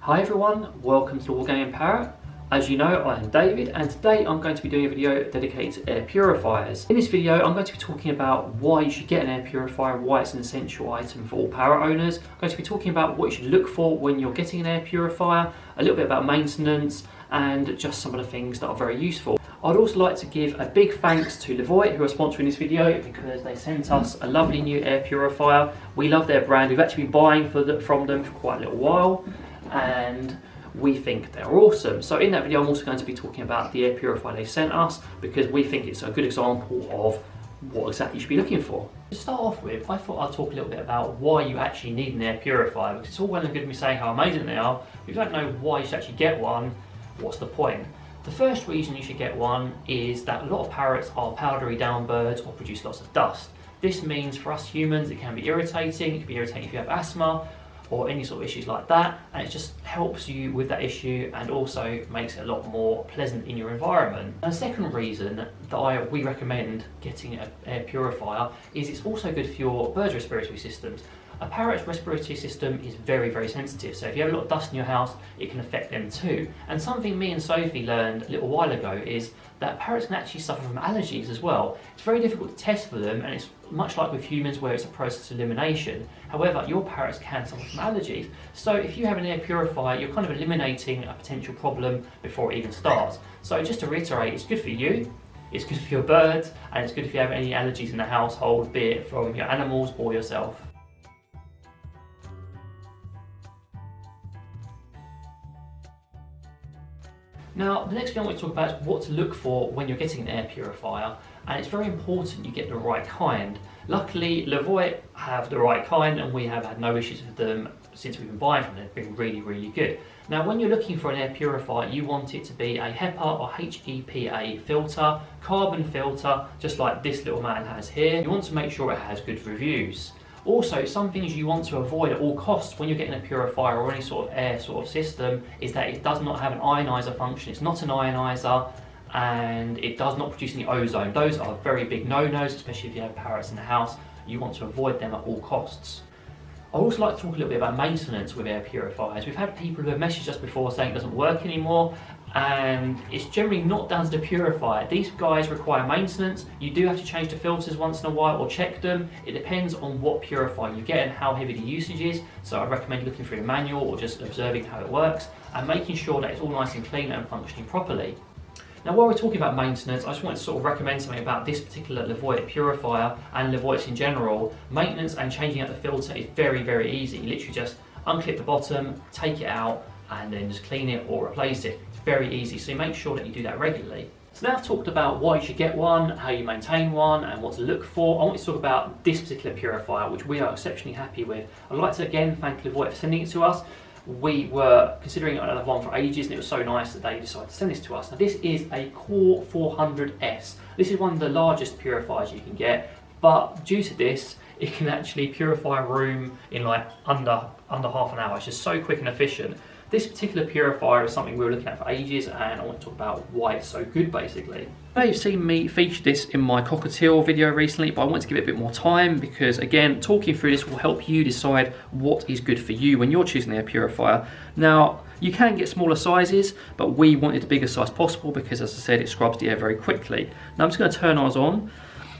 Hi everyone, welcome to the Wargaming Parrot. As you know, I am David, and today I'm going to be doing a video dedicated to air purifiers. In this video, I'm going to be talking about why you should get an air purifier, why it's an essential item for all parrot owners. I'm going to be talking about what you should look for when you're getting an air purifier, a little bit about maintenance, and just some of the things that are very useful. I'd also like to give a big thanks to Levoit, who are sponsoring this video, because they sent us a lovely new air purifier. We love their brand. We've actually been buying from them for quite a little while, and we think they're awesome. So in that video, I'm also going to be talking about the air purifier they sent us, because we think it's a good example of what exactly you should be looking for. To start off with, I thought I'd talk a little bit about why you actually need an air purifier, because it's all well and good me saying how amazing they are. If you don't know why you should actually get one, what's the point? The first reason you should get one is that a lot of parrots are powdery down birds or produce lots of dust. This means for us humans it can be irritating. It can be irritating if you have asthma or any sort of issues like that, and it just helps you with that issue and also makes it a lot more pleasant in your environment. And the second reason that we recommend getting an air purifier is it's also good for your birds' respiratory systems. A parrot's respiratory system is very, very sensitive, so if you have a lot of dust in your house, it can affect them too. And something me and Sophie learned a little while ago is that parrots can actually suffer from allergies as well. It's very difficult to test for them, and it's much like with humans where it's a process of elimination. However, your parrots can suffer from allergies. So if you have an air purifier, you're kind of eliminating a potential problem before it even starts. So just to reiterate, it's good for you, it's good for your birds, and it's good if you have any allergies in the household, be it from your animals or yourself. Now, the next thing I want to talk about is what to look for when you're getting an air purifier, and it's very important you get the right kind. Luckily, Levoit have the right kind, and we have had no issues with them since we've been buying from them. They've been really, really good. Now, when you're looking for an air purifier, you want it to be a HEPA or HEPA filter, carbon filter, just like this little man has here. You want to make sure it has good reviews. Also, some things you want to avoid at all costs when you're getting a purifier or any sort of air system is that it does not have an ionizer function. It's not an ionizer, and it does not produce any ozone. Those are very big no-nos, especially if you have parrots in the house. You want to avoid them at all costs. I'd also like to talk a little bit about maintenance with air purifiers. We've had people who have messaged us before saying it doesn't work anymore, and it's generally not down to the purifier. These guys require maintenance. You do have to change the filters once in a while or check them. It depends on what purifier you get and how heavy the usage is. So I recommend looking through a manual or just observing how it works and making sure that it's all nice and clean and functioning properly. Now, while we're talking about maintenance, I just wanted to sort of recommend something about this particular Levoit purifier and Levoits in general. Maintenance and changing out the filter is very, very easy. You literally just unclip the bottom, take it out, and then just clean it or replace it. It's very easy, so make sure that you do that regularly. So now I've talked about why you should get one, how you maintain one, and what to look for. I want to talk about this particular purifier, which we are exceptionally happy with. I'd like to again thank Levoit for sending it to us. We were considering another one for ages, and it was so nice that they decided to send this to us. Now, this is a Core 400S. This is one of the largest purifiers you can get, but due to this, it can actually purify a room in like under half an hour. It's just so quick and efficient. This particular purifier is something we were looking at for ages, and I want to talk about why it's so good, basically. Now, you've seen me feature this in my cockatiel video recently, but I want to give it a bit more time because, again, talking through this will help you decide what is good for you when you're choosing the air purifier. Now, you can get smaller sizes, but we wanted the biggest size possible because, as I said, it scrubs the air very quickly. Now, I'm just going to turn ours on.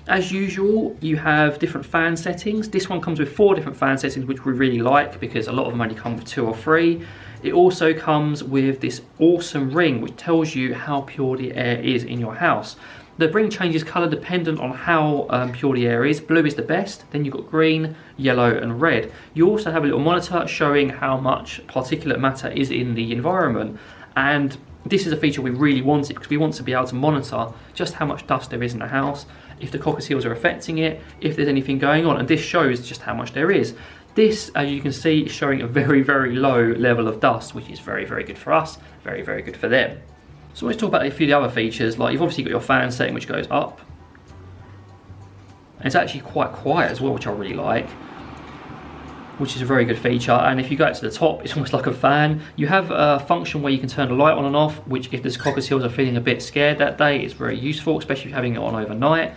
As usual, you have different fan settings. This one comes with 4 different fan settings, which we really like because a lot of them only come with 2 or 3. It also comes with this awesome ring, which tells you how pure the air is in your house. The ring changes colour dependent on how pure the air is. Blue is the best, then you've got green, yellow and red. You also have a little monitor showing how much particulate matter is in the environment. And this is a feature we really wanted because we want to be able to monitor just how much dust there is in the house, if the cockatiels are affecting it, if there's anything going on, and this shows just how much there is. This, as you can see, is showing a very, very low level of dust, which is very, very good for us, very, very good for them. So let's talk about a few of the other features, like you've obviously got your fan setting, which goes up. And it's actually quite quiet as well, which I really like, which is a very good feature. And if you go up to the top, it's almost like a fan. You have a function where you can turn the light on and off, which if the cockatiels are feeling a bit scared that day, is very useful, especially if you're having it on overnight.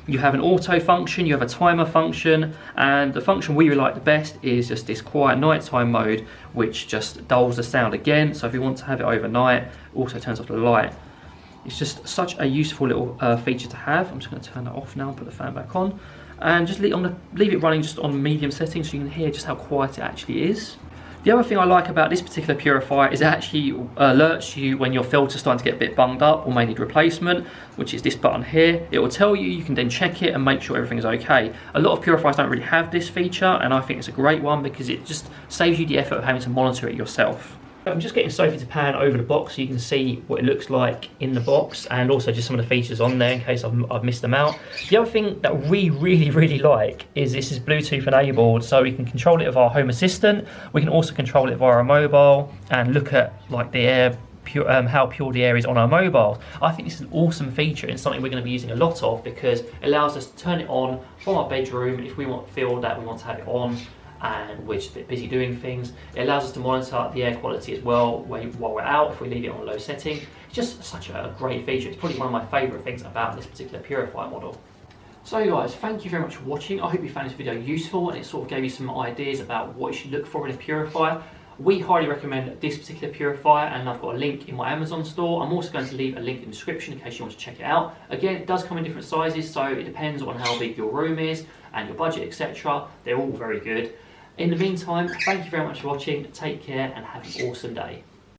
You have an auto function, you have a timer function, and the function we like the best is just this quiet nighttime mode, which just dulls the sound again. So if you want to have it overnight, also turns off the light. It's just such a useful little feature to have. I'm just going to turn that off now and put the fan back on. And just leave it running just on medium settings so you can hear just how quiet it actually is. The other thing I like about this particular purifier is it actually alerts you when your filter's starting to get a bit bunged up or may need replacement, which is this button here. It will tell you, you can then check it and make sure everything is okay. A lot of purifiers don't really have this feature, and I think it's a great one because it just saves you the effort of having to monitor it yourself. I'm just getting Sophie to pan over the box so you can see what it looks like in the box, and also just some of the features on there in case I've missed them out. The other thing that we really like is this is Bluetooth enabled, so we can control it with our home assistant. We can also control it via our mobile and look at like the air, how pure the air is on our mobile. I think this is an awesome feature and something we're going to be using a lot of because it allows us to turn it on from our bedroom if we feel that we want to have it on and we're just a bit busy doing things. It allows us to monitor the air quality as well while we're out if we leave it on low setting. It's just such a great feature. It's probably one of my favourite things about this particular purifier model. So guys, thank you very much for watching. I hope you found this video useful and it sort of gave you some ideas about what you should look for in a purifier. We highly recommend this particular purifier, and I've got a link in my Amazon store. I'm also going to leave a link in the description in case you want to check it out. Again, it does come in different sizes, so it depends on how big your room is and your budget, etc. They're all very good. In the meantime, thank you very much for watching, take care and have an awesome day.